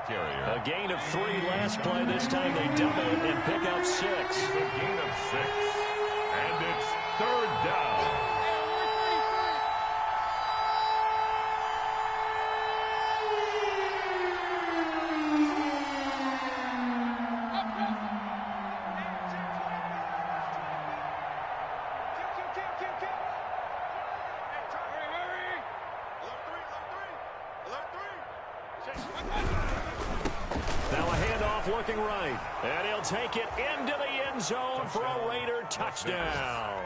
A gain of 3 last play. This time they double it and pick up 6. A gain of 6. And it's 3rd down. Now a handoff looking right. And he'll take it into the end zone for a Raider touchdown.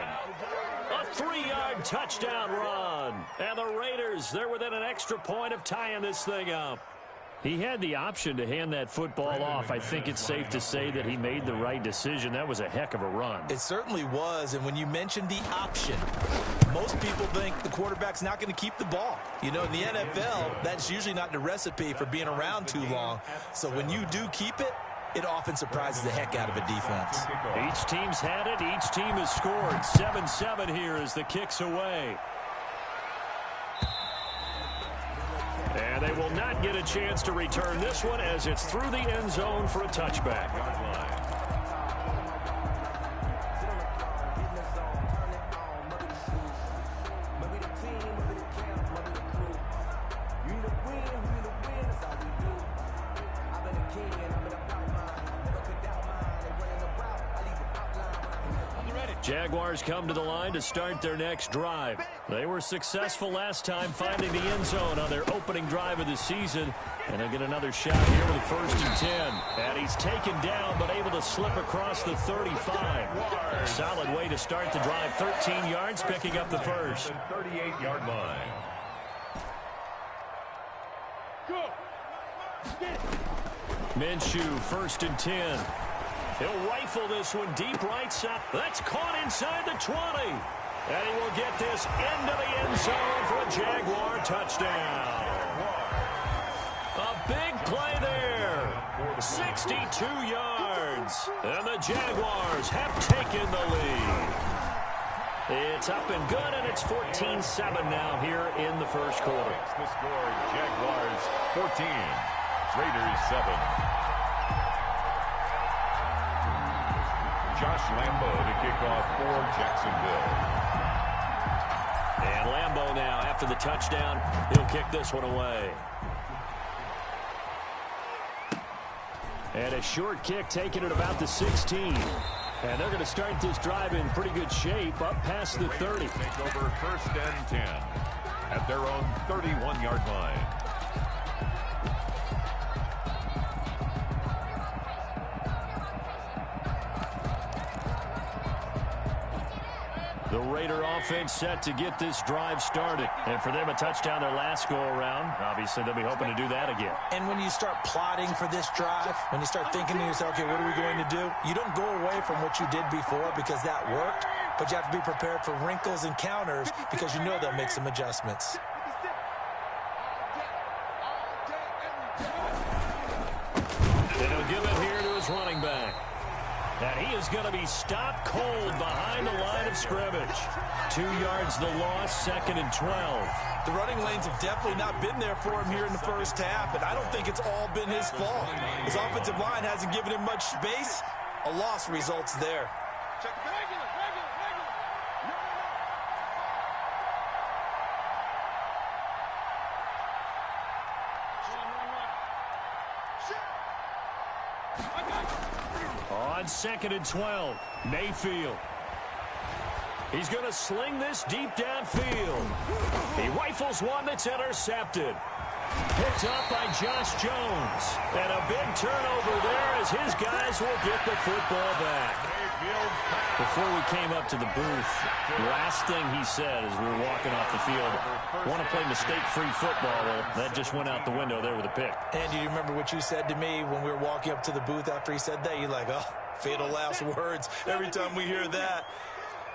A 3-yard touchdown run. And the Raiders, they're within an extra point of tying this thing up. He had the option to hand that football off. I think it's safe to say that he made the right decision. That was a heck of a run. It certainly was. And when you mentioned the option, most people think the quarterback's not going to keep the ball. You know, in the NFL, that's usually not the recipe for being around too long. So when you do keep it, it often surprises the heck out of a defense. Each team's had it. Each team has scored. 7-7 here as the kick's away. And they will not get a chance to return this one as it's through the end zone for a touchback. Jaguars come to the line to start their next drive. They were successful last time finding the end zone on their opening drive of the season. And they'll get another shot here with a 1st and 10. And he's taken down but able to slip across the 35. Solid way to start the drive. 13 yards, picking up the first. 38-yard line. Minshew, 1st and 10. He'll rifle this one deep right side. That's caught inside the 20. And he will get this into the end zone for a Jaguar touchdown. A big play there. 62 yards. And the Jaguars have taken the lead. It's up and good, and it's 14-7 now here in the first quarter. The score, Jaguars 14, Raiders 7. Josh Lambo to kick off for Jacksonville. And Lambo now, after the touchdown, he'll kick this one away. And a short kick taken at about the 16. And they're going to start this drive in pretty good shape, up past the 30. Take over 1st and 10 at their own 31-yard line. The Raider offense set to get this drive started. And for them, a touchdown their last go-around. Obviously, they'll be hoping to do that again. And when you start plotting for this drive, when you start thinking to yourself, okay, what are we going to do? You don't go away from what you did before because that worked, but you have to be prepared for wrinkles and counters because you know they'll make some adjustments. And he'll give it here to his running back. And he is going to be stopped cold behind the line of scrimmage. 2 yards the loss, 2nd and 12. The running lanes have definitely not been there for him here in the first half, and I don't think it's all been his fault. His offensive line hasn't given him much space. A loss results there. On 2nd and 12, Mayfield. He's going to sling this deep downfield. He rifles one that's intercepted. Picked up by Josh Jones. And a big turnover there as his guys will get the football back. Before we came up to the booth, the last thing he said as we were walking off the field, want to play mistake-free football. Well, that just went out the window there with a pick. And do you remember what you said to me when we were walking up to the booth after he said that? You're like, oh, fatal last words. Every time we hear that,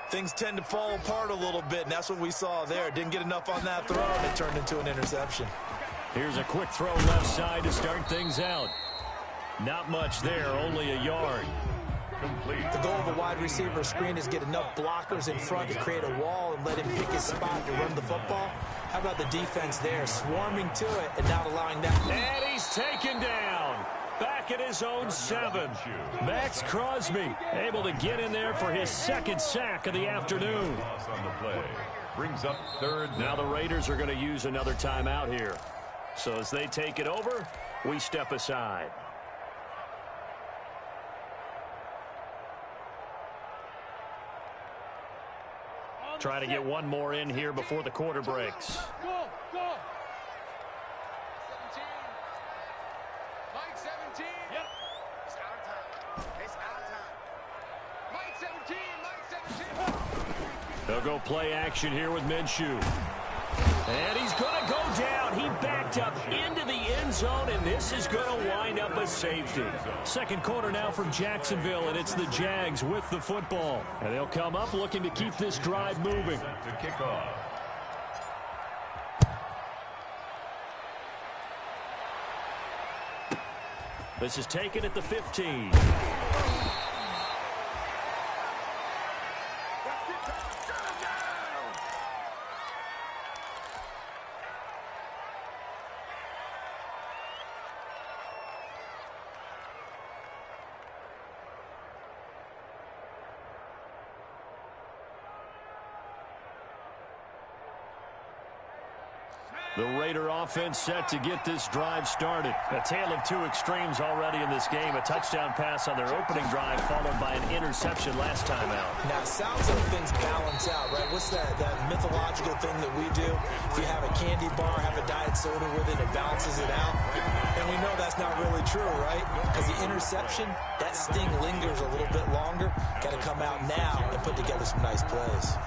things tend to fall apart a little bit, and that's what we saw there. Didn't get enough on that throw, and it turned into an interception. Here's a quick throw left side to start things out. Not much there, only a yard. The goal of a wide receiver screen is get enough blockers in front to create a wall and let him pick his spot to run the football. How about the defense there, swarming to it and not allowing that? And he's taken down. back at his own 7. Max Crosby able to get in there for his second sack of the afternoon. On the play. Brings up third. Now the Raiders are going to use another timeout here. So as they take it over, we step aside. Try to get one more in here before the quarter breaks. Go, go. 17. Mike 17. Yep. It's our time. It's our time. Mike 17. Mike 17. They'll go play action here with Minshew. And he's going to go down. He backed up into the end zone, and this is going to wind up a safety. Second quarter now from Jacksonville, and it's the Jags with the football. And they'll come up looking to keep this drive moving. To kick off. This is taken at the 15. The Raider offense set to get this drive started. A tale of two extremes already in this game. A touchdown pass on their opening drive followed by an interception last time out. Now, it sounds like things balance out, right? What's that mythological thing that we do? If you have a candy bar, have a diet soda with it, it balances it out. And we know that's not really true, right? Because the interception, that sting lingers a little bit longer. Got to come out now and put together some nice plays.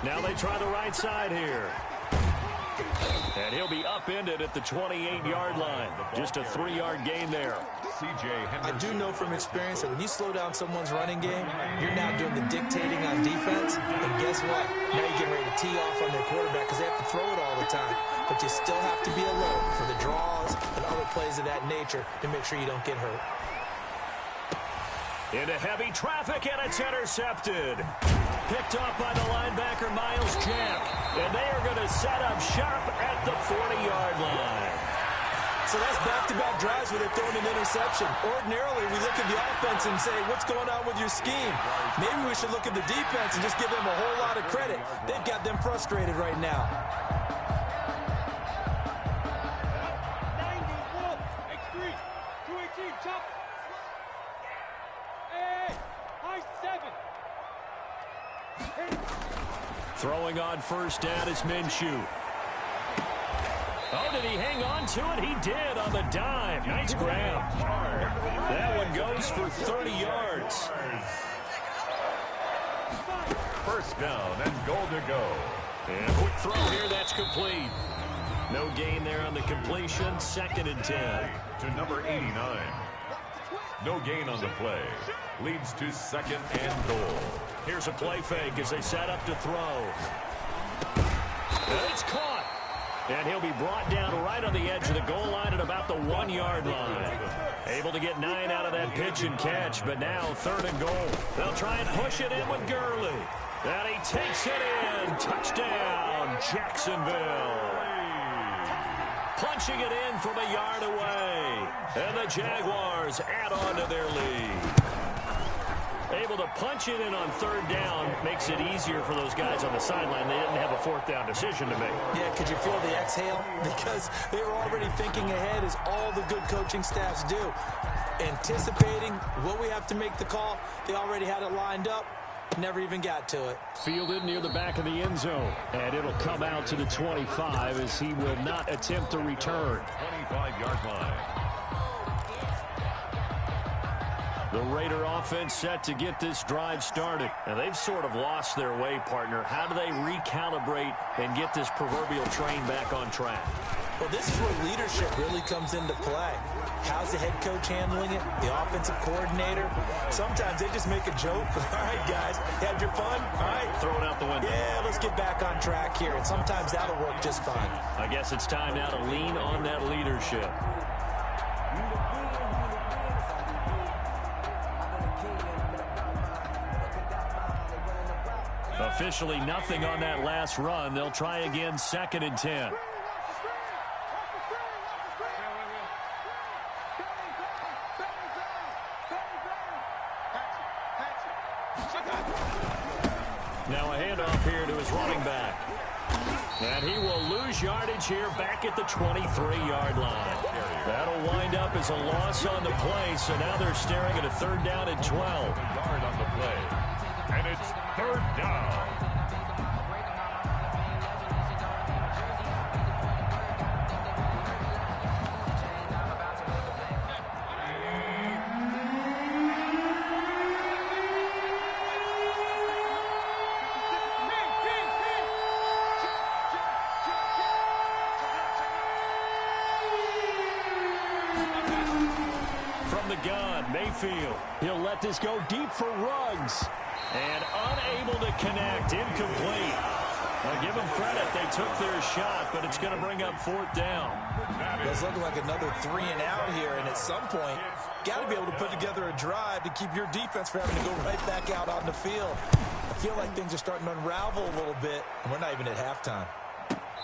Now they try the right side here. And he'll be upended at the 28-yard line. Just a 3-yard gain there. I do know from experience that when you slow down someone's running game, you're now doing the dictating on defense. And guess what? Now you're getting ready to tee off on their quarterback because they have to throw it all the time. But you still have to be alert for the draws and other plays of that nature to make sure you don't get hurt. Into heavy traffic, and it's intercepted. Picked off by the linebacker, Myles Jack. And they are going to set up shop at the 40-yard line. So that's back-to-back drives where they're throwing an interception. Ordinarily, we look at the offense and say, what's going on with your scheme? Maybe we should look at the defense and just give them a whole lot of credit. They've got them frustrated right now. 90, X3, 218, chop. Hey, high 7. Throwing on first down is Minshew. Oh, did he hang on to it? He did on the dive. Nice grab. That one goes for 30 yards. First down and goal to go. And quick throw here, that's complete. No gain there on the completion. 2nd and 10. To number 89. No gain on the play. Leads to 2nd and goal. Here's a play fake as they set up to throw. And it's caught. And he'll be brought down right on the edge of the goal line at about the 1-yard line. Able to get 9 out of that pitch and catch, but now 3rd and goal. They'll try and push it in with Gurley. And he takes it in. Touchdown, Jacksonville. Punching it in from a yard away. And the Jaguars add on to their lead. Able to punch it in on 3rd down makes it easier for those guys on the sideline. They didn't have a 4th down decision to make. Yeah, could you feel the exhale? Because they were already thinking ahead, as all the good coaching staffs do. Anticipating what we have to make the call. They already had it lined up. Never even got to it. Fielded near the back of the end zone. And it'll come out to the 25 as he will not attempt to return. 25-yard line. The Raider offense set to get this drive started. And they've sort of lost their way, partner. How do they recalibrate and get this proverbial train back on track? Well, this is where leadership really comes into play. How's the head coach handling it? The offensive coordinator? Sometimes they just make a joke. All right, guys, you had your fun? All right. Throw it out the window. Yeah, let's get back on track here. And sometimes that'll work just fine. I guess it's time now to lean on that leadership. Officially nothing on that last run. They'll try again, 2nd and 10. Now a handoff here to his running back. And he will lose yardage here back at the 23-yard line. That'll wind up as a loss on the play, so now they're staring at a 3rd down and 12. Yard on the play. And it's 3rd down. Mayfield. He'll let this go deep for Ruggs. And unable to connect. Incomplete. Well, give them credit. They took their shot, but it's going to bring up 4th down. It's looking like another 3 and out here, and at some point, got to be able to put together a drive to keep your defense from having to go right back out on the field. I feel like things are starting to unravel a little bit, and we're not even at halftime.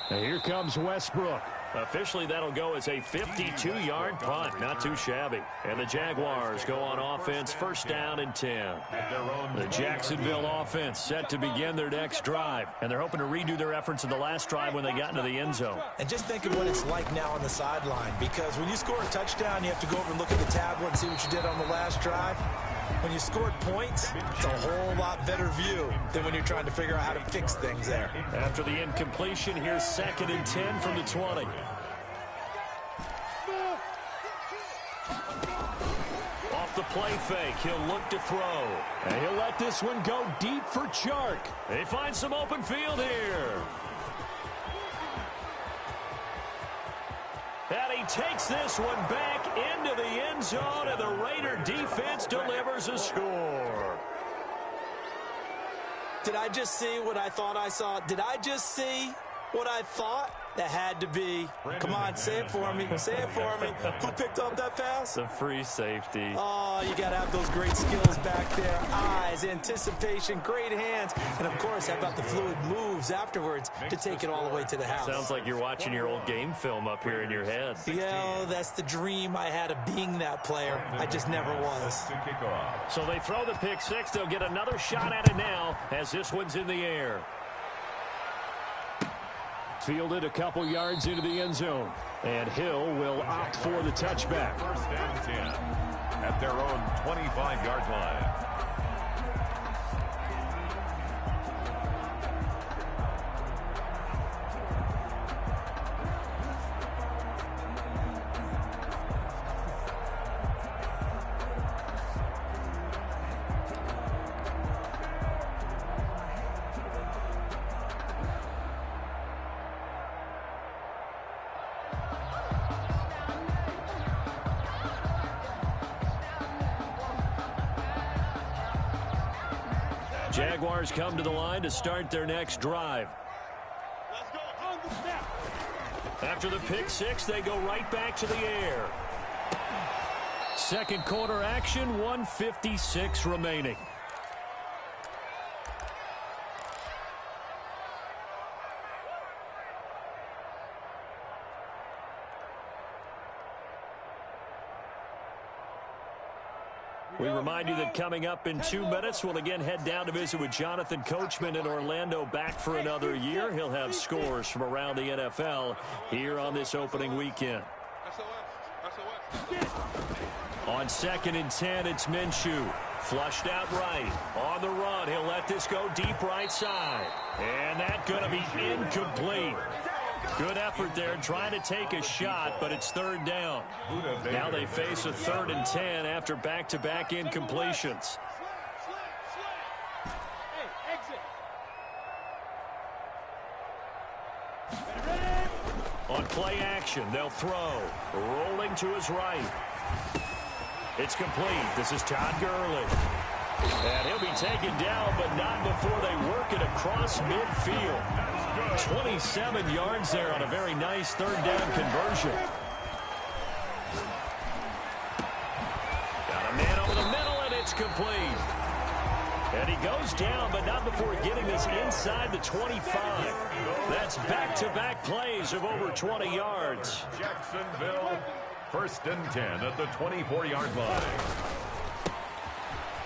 And here comes Westbrook. Officially, that'll go as a 52-yard punt. Not too shabby. And the Jaguars go on offense, 1st down and 10. The Jacksonville offense set to begin their next drive. And they're hoping to redo their efforts in the last drive when they got into the end zone. And just think of what it's like now on the sideline. Because when you score a touchdown, you have to go over and look at the tablet and see what you did on the last drive. When you scored points, it's a whole lot better view than when you're trying to figure out how to fix things there. After the incompletion, here's 2nd and 10 from the 20. Off the play fake, he'll look to throw. And he'll let this one go deep for Chark. They find some open field here. And he takes this one back into the end zone, and the Raider defense delivers a score. Did I just see what I thought I saw? Did I just see what I thought? That had to be. Come on, say it for me. Say it for me. Who picked up that pass? The free safety. Oh, you got to have those great skills back there. Eyes, anticipation, great hands. And, of course, how about the fluid moves afterwards to take it all the way to the house? Sounds like you're watching your old game film up here in your head. Yeah, that's the dream I had of being that player. I just never was. So they throw the pick six. They'll get another shot at it now as this one's in the air. Fielded a couple yards into the end zone. And Hill will opt for the touchback. 1st and 10 at their own 25-yard line. Jaguars come to the line to start their next drive. After the pick six, they go right back to the air. Second quarter action, 1:56 remaining. We remind you that coming up in 2 minutes, we'll again head down to visit with Jonathan Coachman in Orlando, back for another year. He'll have scores from around the NFL here on this opening weekend. On 2nd and 10, it's Minshew. Flushed out right. On the run, he'll let this go deep right side. And that's going to be incomplete. Good effort there, trying to take a shot, but it's 3rd down. Now they face a 3rd and 10 after back-to-back incompletions. On play action, they'll throw. Rolling to his right. It's complete. This is Todd Gurley. And he'll be taken down, but not before they work it across midfield. 27 yards there on a very nice third down conversion. Got a man over the middle, and it's complete. And he goes down, but not before getting this inside the 25. That's back-to-back plays of over 20 yards. Jacksonville, 1st and 10 at the 24-yard line.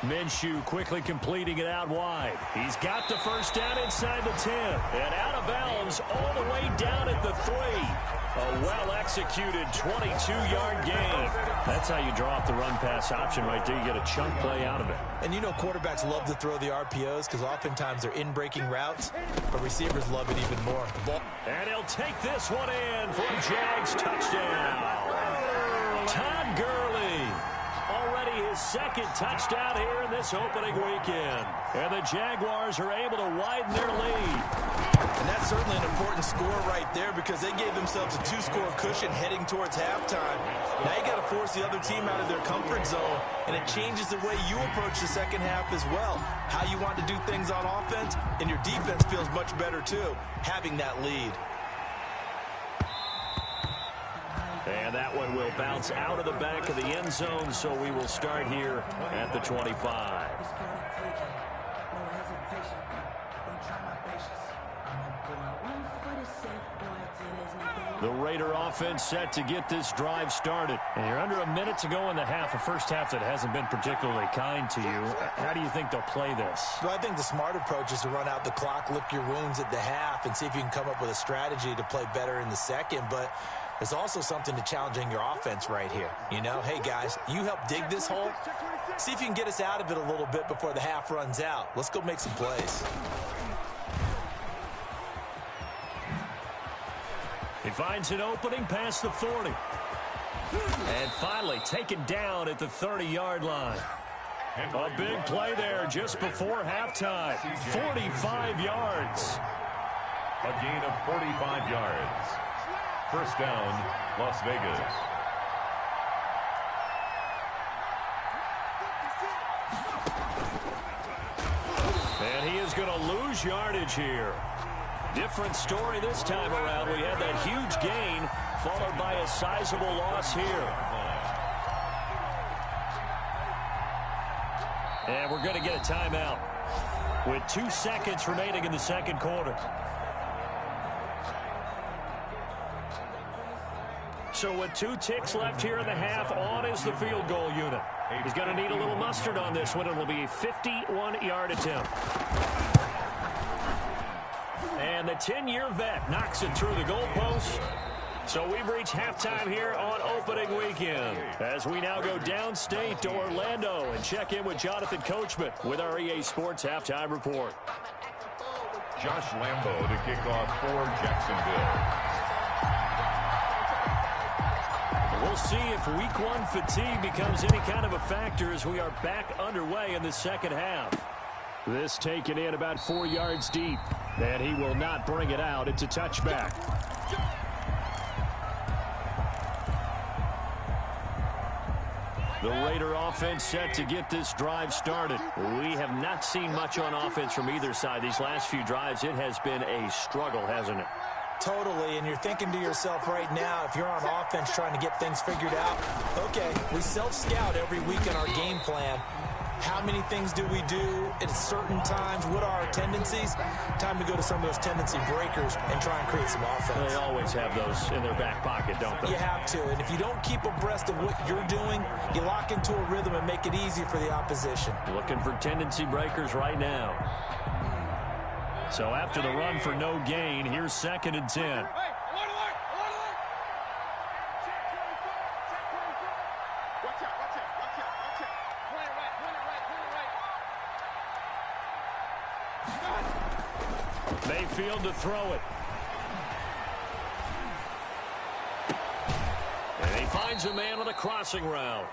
Minshew quickly completing it out wide. He's got the first down inside the 10. And out of bounds all the way down at the 3. A well-executed 22-yard gain. That's how you draw up the run-pass option right there. You get a chunk play out of it. And you know quarterbacks love to throw the RPOs because oftentimes they're in-breaking routes, but receivers love it even more. And he'll take this one in for a Jags touchdown. Todd Gurley. Already his second touchdown here in this opening weekend. And the Jaguars are able to widen their lead. And that's certainly an important score right there because they gave themselves a 2-score cushion heading towards halftime. Now you got to force the other team out of their comfort zone, and it changes the way you approach the second half as well. How you want to do things on offense, and your defense feels much better too, having that lead. And that one will bounce out of the back of the end zone, so we will start here at the 25. The Raider offense set to get this drive started. And you're under a minute to go in the half, a first half that hasn't been particularly kind to you. How do you think they'll play this? Well, I think the smart approach is to run out the clock, lick your wounds at the half, and see if you can come up with a strategy to play better in the second. But there's also something to challenging your offense right here. You know, hey, guys, you help dig this hole. See if you can get us out of it a little bit before the half runs out. Let's go make some plays. He finds an opening past the 40. And finally taken down at the 30-yard line. A big play there just before halftime. 45 yards. A gain of 45 yards. First down, Las Vegas. And he is going to lose yardage here. Different story this time around. We had that huge gain followed by a sizable loss here. And we're going to get a timeout with 2 seconds remaining in the second quarter. So with 2 ticks left here in the half, on is the field goal unit. He's going to need a little mustard on this one. It'll be a 51-yard attempt. And the 10-year vet knocks it through the goalpost. So we've reached halftime here on opening weekend. As we now go downstate to Orlando and check in with Jonathan Coachman with our EA Sports Halftime Report. Josh Lambo to kick off for Jacksonville. We'll see if week 1 fatigue becomes any kind of a factor as we are back underway in the second half. This taken in about 4 yards deep. And he will not bring it out. It's a touchback. The Raider offense set to get this drive started. We have not seen much on offense from either side. These last few drives, it has been a struggle, hasn't it? Totally, and you're thinking to yourself right now, if you're on offense trying to get things figured out, okay, we self-scout every week in our game plan. How many things do we do at certain times? What are our tendencies? Time to go to some of those tendency breakers and try and create some offense. They always have those in their back pocket, don't they? You have to, and if you don't keep abreast of what you're doing, you lock into a rhythm and make it easy for the opposition. Looking for tendency breakers right now. So after the run for no gain, here's 2nd and 10. Mayfield to throw it. And he finds a man on the crossing route.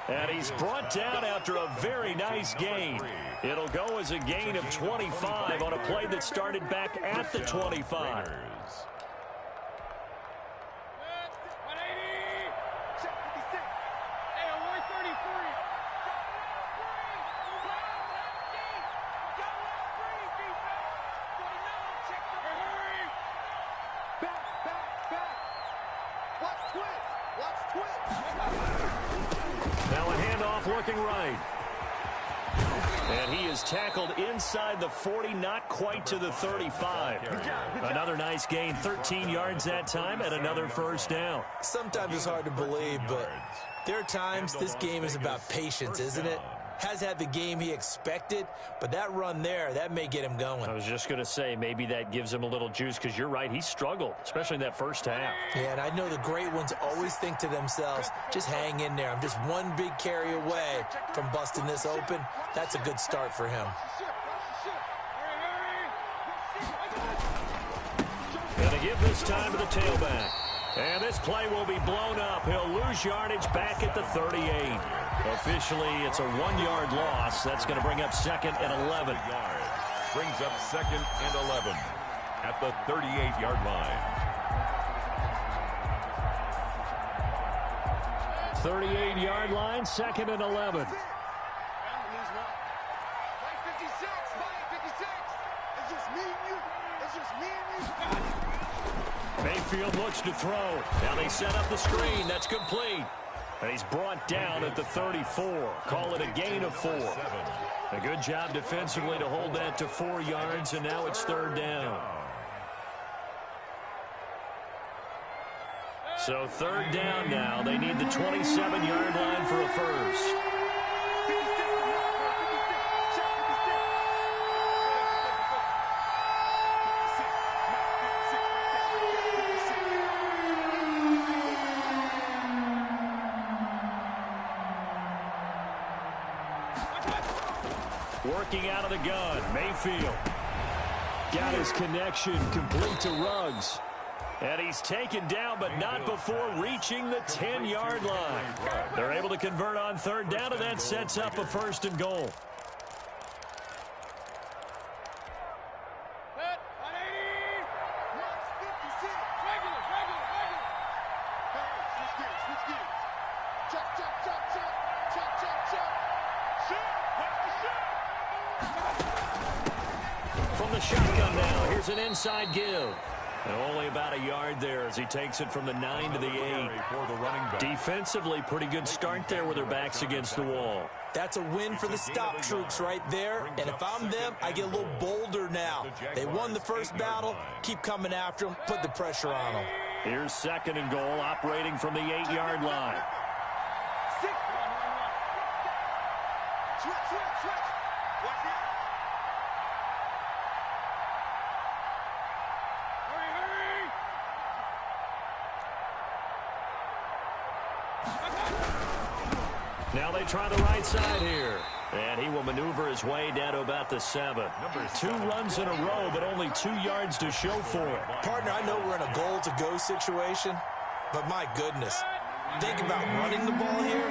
And he's brought down after a very nice gain. It'll go as a gain of 25 on a play that started back at the 25. Now a handoff looking right. And he is tackled inside the 40, not quite to the 35. Another nice gain, 13 yards that time, and another first down. Sometimes it's hard to believe, but there are times this game is about patience, isn't it? Has had the game he expected, but that run there, that may get him going. I was just going to say, maybe that gives him a little juice, because you're right, he struggled, especially in that first half. Yeah, and I know the great ones always think to themselves, just hang in there. I'm just one big carry away from busting this open. That's a good start for him. And to give this time to the tailback. And this play will be blown up. He'll lose yardage back at the 38. Officially, it's a 1-yard loss. That's going to bring up 2nd and 11. Brings up 2nd and 11 at the 38-yard line. 38-yard line, 2nd and 11. Mike 56, Mike 56. It's just me and you. It's just me and you. Mayfield looks to throw. Now they set up the screen. That's complete. And he's brought down at the 34. Call it a gain of 4. A good job defensively to hold that to 4 yards, and now it's 3rd down. So 3rd down now. They need the 27-yard line for a first. Working out of the gun, Mayfield. Got his connection complete to Ruggs. And he's taken down, but not before reaching the 10-yard line. They're able to convert on 3rd down, and that sets up a 1st and goal. From the shotgun now, here's an inside give. And only about a yard there as he takes it from the 9 to the 8. Defensively, pretty good start there with their backs against the wall. That's a win for the stop troops right there. And if I'm them, I get a little bolder now. They won the first battle. Keep coming after them. Put the pressure on them. Here's 2nd and goal, operating from the 8-yard line. Now they try the right side here. And he will maneuver his way down to about the 7. 2 runs in a row, but only 2 yards to show for it. Partner, I know we're in a goal-to-go situation, but my goodness, think about running the ball here.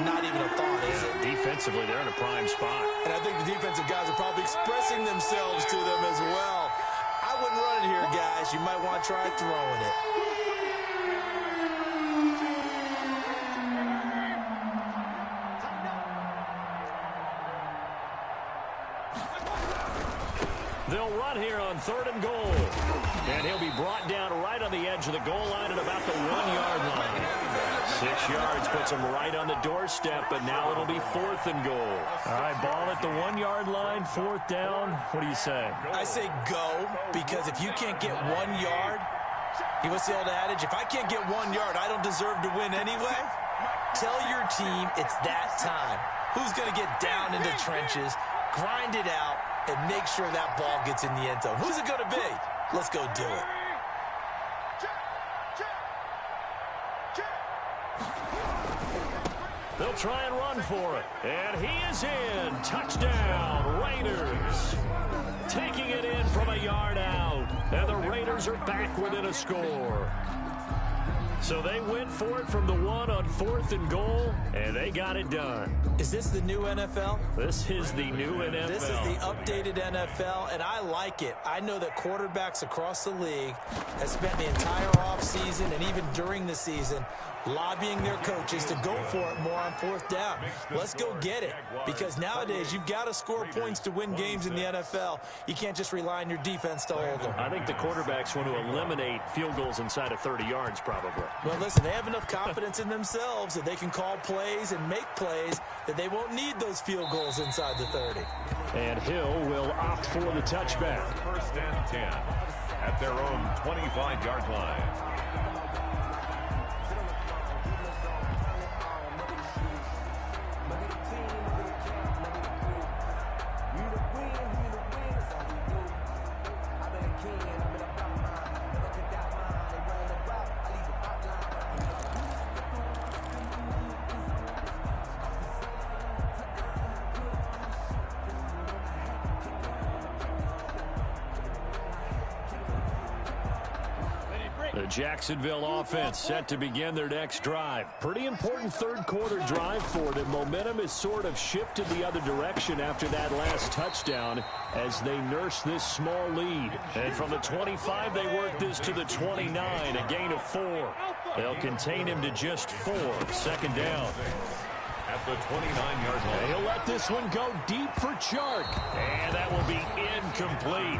Not even a thought, is it? Defensively, they're in a prime spot. And I think the defensive guys are probably expressing themselves to them as well. I wouldn't run it here, guys. You might want to try throwing it. They'll run here on 3rd and goal. And he'll be brought down right on the edge of the goal line at about the 1-yard line. 6 yards puts him right on the doorstep, but now it'll be 4th and goal. All right, ball at the 1-yard line, 4th down. What do you say? I say go, because if you can't get 1 yard, what's the old adage? If I can't get 1 yard, I don't deserve to win anyway. Tell your team it's that time. Who's going to get down into trenches, grind it out, and make sure that ball gets in the end zone? Who's it going to be? Let's go do it. They'll try and run for it. And he is in. Touchdown, Raiders. Taking it in from a yard out. And the Raiders are back within a score. So they went for it from the 1 on 4th and goal, and they got it done. Is this the new NFL? This is the new NFL. This is the updated NFL, and I like it. I know that quarterbacks across the league have spent the entire offseason season and even during the season, lobbying their coaches to go for it more on fourth down. Let's go get it, because nowadays you've got to score points to win games in the NFL. You can't just rely on your defense to hold them. I think the quarterbacks want to eliminate field goals inside of 30 yards probably. Well, listen, they have enough confidence in themselves that they can call plays and make plays that they won't need those field goals inside the 30. And Hill will opt for the touchback. First and 10 at their own 25-yard line. The Jacksonville offense set to begin their next drive. Pretty important third quarter drive for them. Momentum has sort of shifted the other direction after that last touchdown as they nurse this small lead. And from the 25, they work this to the 29, a gain of 4. They'll contain him to just 4. Second down. At the 29-yard line. He'll let this one go deep for Chark. And that will be incomplete.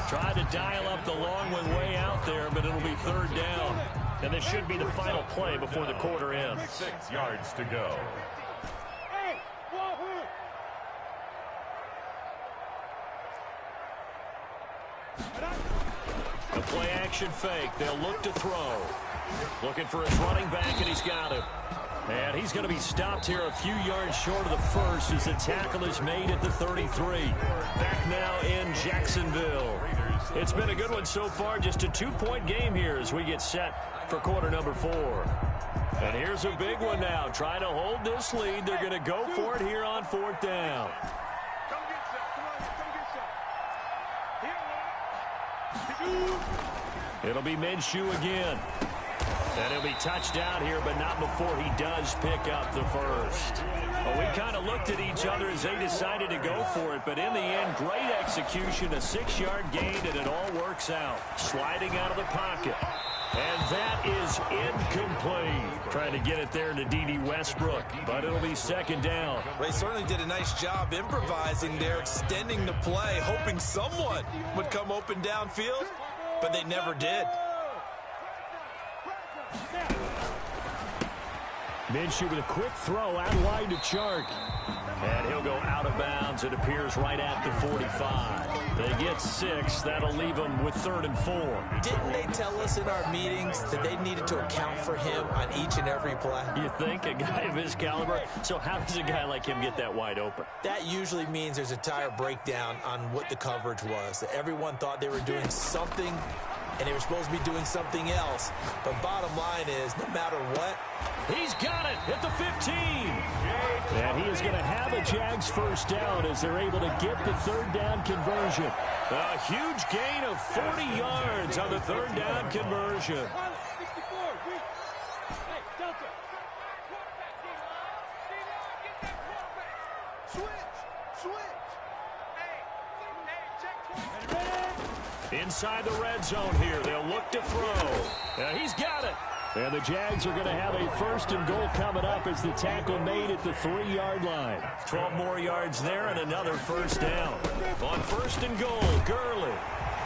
Tried to dial up the long one way out there, but it'll be third down. And this should be the final play before the quarter ends. 6 yards to go. A play-action fake. They'll look to throw. Looking for his running back, and he's got him. And he's going to be stopped here a few yards short of the first as the tackle is made at the 33. Back now in Jacksonville. It's been a good one so far. Just a 2-point game here as we get set for quarter number 4. And here's a big one now. Trying to hold this lead. They're going to go for it here on fourth down. It'll be Minshew again. And he'll be touched down here, but not before he does pick up the first. Well, we kind of looked at each other as they decided to go for it, but in the end, great execution, a 6-yard gain, and it all works out. Sliding out of the pocket. And that is incomplete. Trying to get it there to D.D. Westbrook, but it'll be second down. They certainly did a nice job improvising there, extending the play, hoping someone would come open downfield, but they never did. Minshew with a quick throw out wide to Chark. And he'll go out of bounds. It appears right at the 45. They get 6. That'll leave them with 3rd and 4. Didn't they tell us in our meetings that they needed to account for him on each and every play? You think? A guy of his caliber? So how does a guy like him get that wide open? That usually means there's a tire breakdown on what the coverage was. That everyone thought they were doing something, and they were supposed to be doing something else. But bottom line is, no matter what, he's got it at the 15. And he is going to have a Jags first down as they're able to get the third down conversion. A huge gain of 40 yards on the third down conversion. Inside the red zone here. They'll look to throw. He's got it. And the Jags are going to have a 1st and goal coming up as the tackle made at the 3-yard line. 12 more yards there and another first down. On 1st and goal, Gurley.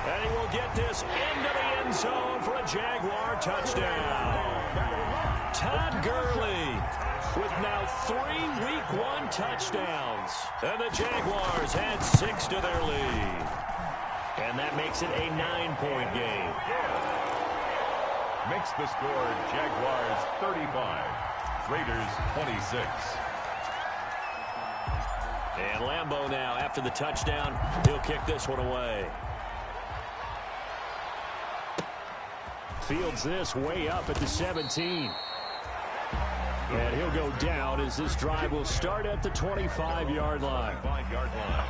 And he will get this into the end zone for a Jaguar touchdown. Todd Gurley with now 3 Week 1 touchdowns. And the Jaguars add 6 to their lead. And that makes it a 9-point game. Makes the score Jaguars 35, Raiders 26. And Lambeau now, after the touchdown, he'll kick this one away. Fields this way up at the 17. And he'll go down as this drive will start at the 25-yard line. 5-yard line.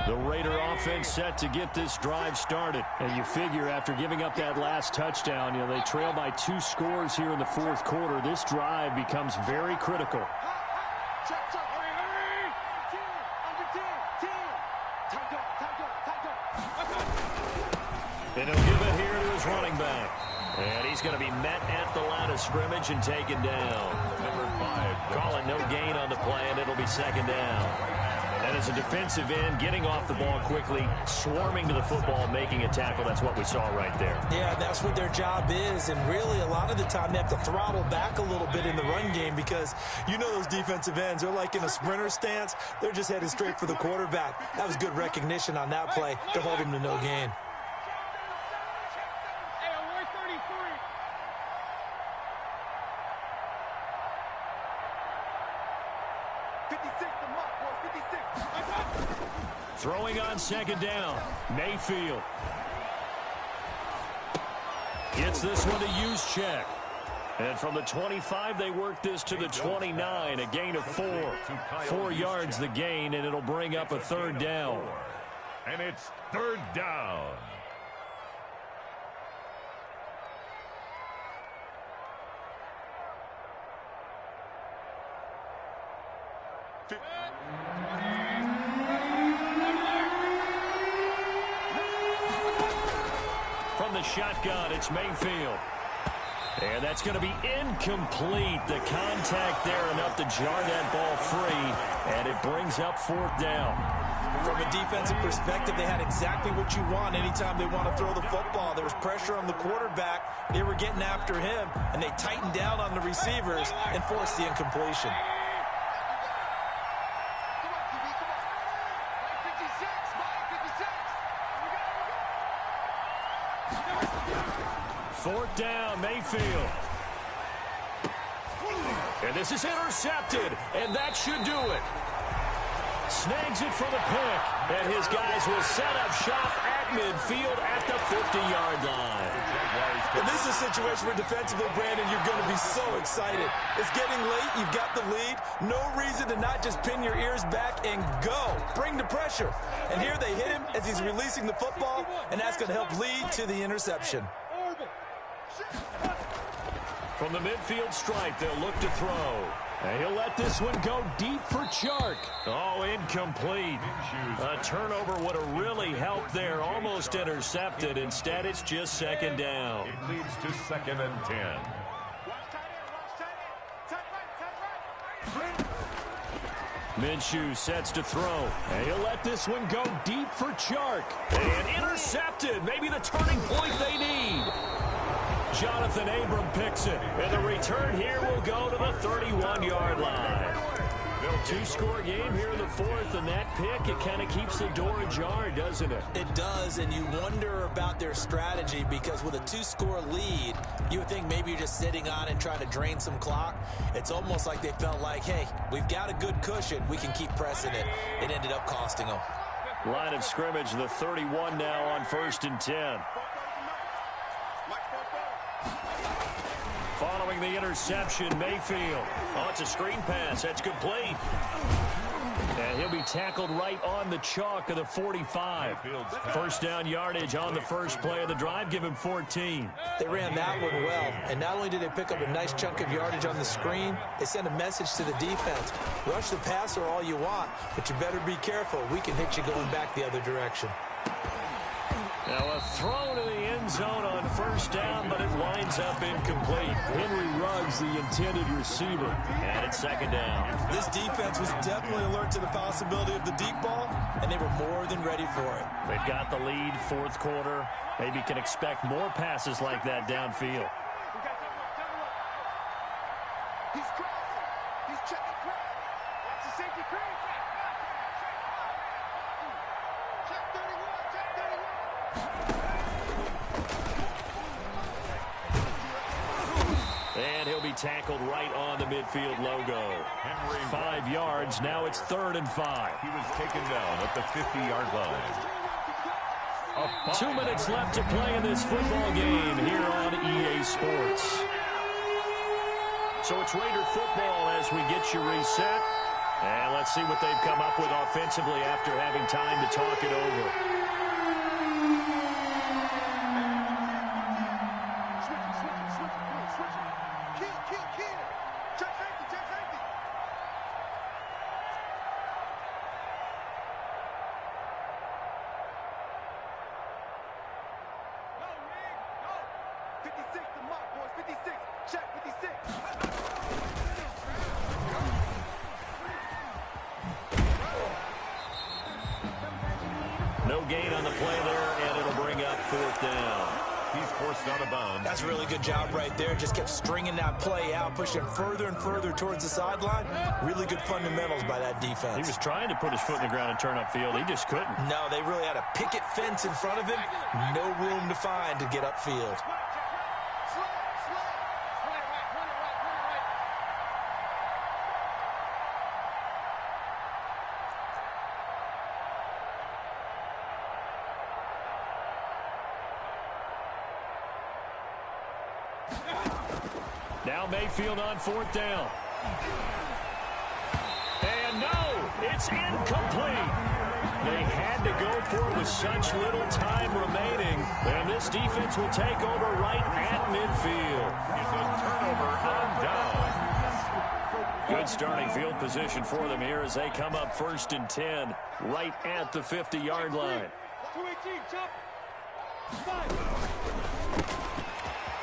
The Raider offense set to get this drive started. And you figure after giving up that last touchdown, they trail by 2 scores here in the 4th quarter. This drive becomes very critical. And he'll give it here to his running back. And he's going to be met at the line of scrimmage and taken down. Number 5. Calling no gain on the play, and it'll be second down. And as a defensive end, getting off the ball quickly, swarming to the football, making a tackle. That's what we saw right there. Yeah, that's what their job is. And really, a lot of the time, they have to throttle back a little bit in the run game because you know those defensive ends, they're like in a sprinter stance. They're just headed straight for the quarterback. That was good recognition on that play to hold him to no gain. Throwing on second down, Mayfield. Gets this one to Juszczyk. And from the 25, they work this to the 29, a gain of 4. 4 yards the gain, and it'll bring up a third down. And it's third down. From the shotgun, it's Mayfield. And that's going to be incomplete. The contact there enough to jar that ball free, and it brings up fourth down. From a defensive perspective, they had exactly what you want anytime they want to throw the football. There was pressure on the quarterback. They were getting after him, and they tightened down on the receivers and forced the incompletion. Fourth down, Mayfield. And this is intercepted, and that should do it. Snags it for the pick, and his guys will set up shop at midfield at the 50-yard line. And this is a situation where defensively, Brandon, you're going to be so excited. It's getting late. You've got the lead. No reason to not just pin your ears back and go. Bring the pressure. And here they hit him as he's releasing the football, and that's going to help lead to the interception. From the midfield stripe, they'll look to throw. And he'll let this one go deep for Chark. Oh, incomplete. A turnover would have really helped there. Almost intercepted. Instead, it's just second down. It leads to second and 10. Minshew sets to throw. And he'll let this one go deep for Chark. And intercepted. Maybe the turning point they need. Jonathan Abram picks it. And the return here will go to the 31-yard line. Two-score game here in the fourth, and that pick, it kind of keeps the door ajar, doesn't it? It does, and you wonder about their strategy because with a 2-score lead, you would think maybe you're just sitting on and trying to drain some clock. It's almost like they felt like, hey, we've got a good cushion. We can keep pressing it. It ended up costing them. Line of scrimmage, the 31 now on 1st and 10. Following the interception, Mayfield. Oh, it's a screen pass. That's complete. And he'll be tackled right on the chalk of the 45. First down yardage on the first play of the drive. Give him 14. They ran that one well. And not only did they pick up a nice chunk of yardage on the screen, they sent a message to the defense. Rush the passer all you want, but you better be careful. We can hit you going back the other direction. Now a throw to the end zone on first down, but it winds up incomplete. Henry Ruggs, the intended receiver. And it's second down. This defense was definitely alert to the possibility of the deep ball, and they were more than ready for it. They've got the lead, fourth quarter. Maybe can expect more passes like that downfield. He's crossing. He's checking crowd. Watch the safety crowd. Check 31. Check 31. And he'll be tackled right on the midfield logo. 5 yards. Now it's 3rd and 5. He was taken down at the 50-yard line. 2 minutes left to play in this football game here on EA Sports. So it's Raider football as we get you reset. And let's see what they've come up with offensively after having time to talk it over. 56, the mark, boys. 56. Check 56. No gain on the play there, and it'll bring up 4th down. He's forced out of bounds. That's a really good job right there. Just kept stringing that play out, pushing further and further towards the sideline. Really good fundamentals by that defense. He was trying to put his foot in the ground and turn upfield. He just couldn't. No, they really had a picket fence in front of him. No room to find to get upfield. Now Mayfield on 4th down. And no, it's incomplete. They had to go for it with such little time remaining. And this defense will take over right at midfield. It's a turnover on down. Good starting field position for them here as they come up 1st and 10, right at the 50-yard line. 218, jump.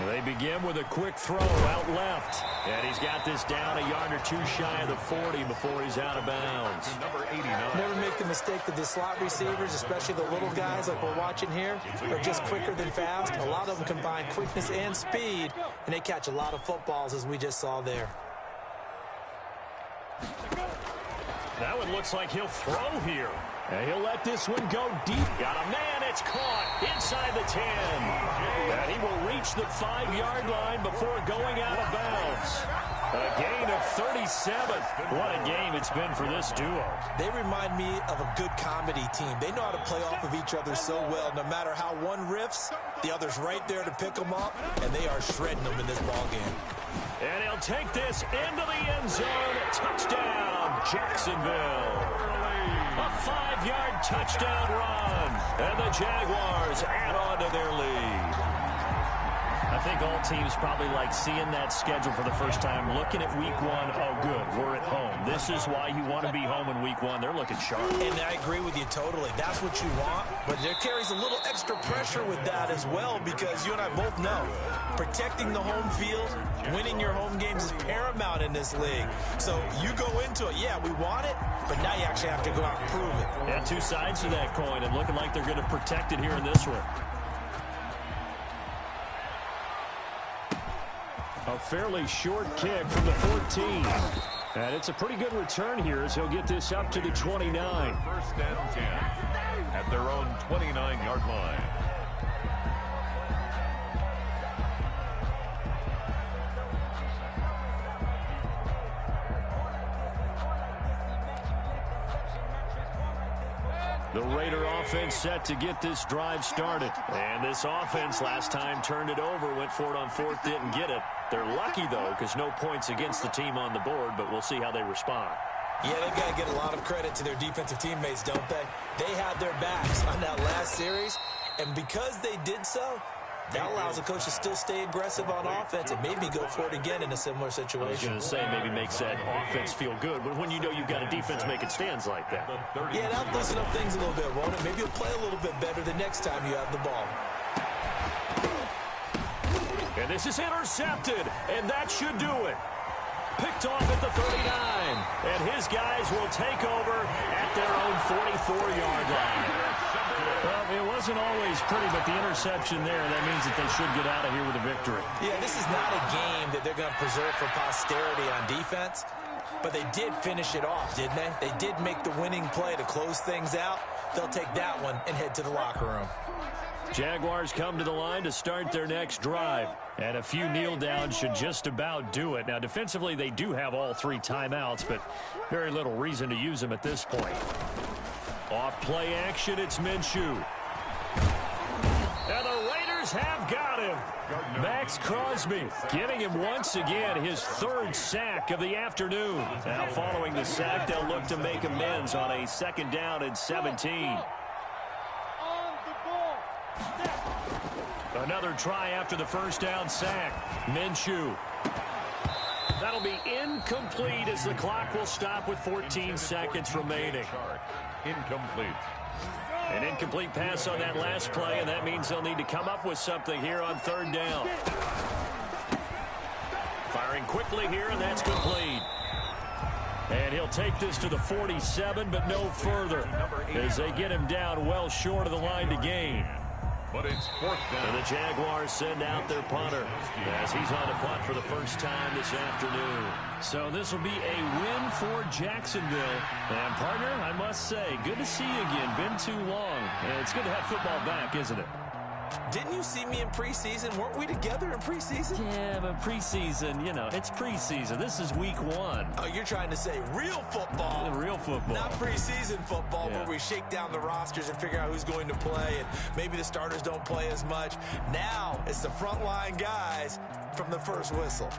They begin with a quick throw out left. And he's got this down a yard or two shy of the 40 before he's out of bounds. Number 89. Never make the mistake that the slot receivers, especially the little guys like we're watching here, are just quicker than fast. A lot of them combine quickness and speed, and they catch a lot of footballs, as we just saw there. That one looks like he'll throw here. And he'll let this one go deep. Got a man, it's caught inside the 10. And he will reach the 5-yard line before going out of bounds. A gain of 37. What a game it's been for this duo. They remind me of a good comedy team. They know how to play off of each other so well. No matter how one riffs, the other's right there to pick them up, and they are shredding them in this ballgame. And he'll take this into the end zone. Touchdown, Jacksonville. A 5-yard touchdown run. And the Jaguars add on to their lead. I think all teams probably like seeing that schedule for the first time, looking at week 1. Oh, good, we're at home. This is why you want to be home in week 1. They're looking sharp. And I agree with you totally. That's what you want. But there carries a little extra pressure with that as well, because you and I both know protecting the home field, winning your home games is paramount in this league. So you go into it, yeah, we want it, but now you actually have to go out and prove it. Yeah, two sides to that coin, and looking like they're going to protect it here in this one. A fairly short kick from the 14. And it's a pretty good return here as he'll get this up to the 29. 1st and 10 at their own 29-yard line. The Raider offense set to get this drive started. And this offense last time turned it over, went for it on 4th, didn't get it. They're lucky, though, because no points against the team on the board, but we'll see how they respond. Yeah, they've got to get a lot of credit to their defensive teammates, don't they? They had their backs on that last series, and because they did so, that allows the coach to still stay aggressive on offense and maybe go for it again in a similar situation. I was going to say maybe makes that offense feel good, but when you know you've got a defense making stands like that. Yeah, that'll loosen up things a little bit, won't it? Maybe you'll play a little bit better the next time you have the ball. And this is intercepted, and that should do it. Picked off at the 39, and his guys will take over at their own 44-yard line. Well, it wasn't always pretty, but the interception there, that means that they should get out of here with a victory. Yeah, this is not a game that they're going to preserve for posterity on defense, but they did finish it off, didn't they? They did make the winning play to close things out. They'll take that one and head to the locker room. Jaguars come to the line to start their next drive. And a few kneel downs should just about do it. Now, defensively, they do have all 3 timeouts, but very little reason to use them at this point. Off play action, it's Minshew. And the Raiders have got him. Max Crosby getting him once again, his 3rd sack of the afternoon. Now, following the sack, they'll look to make amends on a 2nd down and 17. Another try after the 1st down sack. Minshew. That'll be incomplete as the clock will stop with 14 seconds remaining. Incomplete. An incomplete pass on that last play, and that means they'll need to come up with something here on third down. Firing quickly here, and that's complete. And he'll take this to the 47, but no further, as they get him down well short of the line to gain. But it's fourth down. And the Jaguars send out their punter as he's on a punt for the first time this afternoon. So this will be a win for Jacksonville. And, partner, I must say, good to see you again. Been too long. And it's good to have football back, isn't it? Didn't you see me in preseason? Weren't we together in preseason? Yeah, but preseason, you know, it's preseason. This is week 1. Oh, you're trying to say real football. Real football. Not preseason football where we shake down the rosters and figure out who's going to play, and maybe the starters don't play as much. Now it's the frontline guys from the first whistle.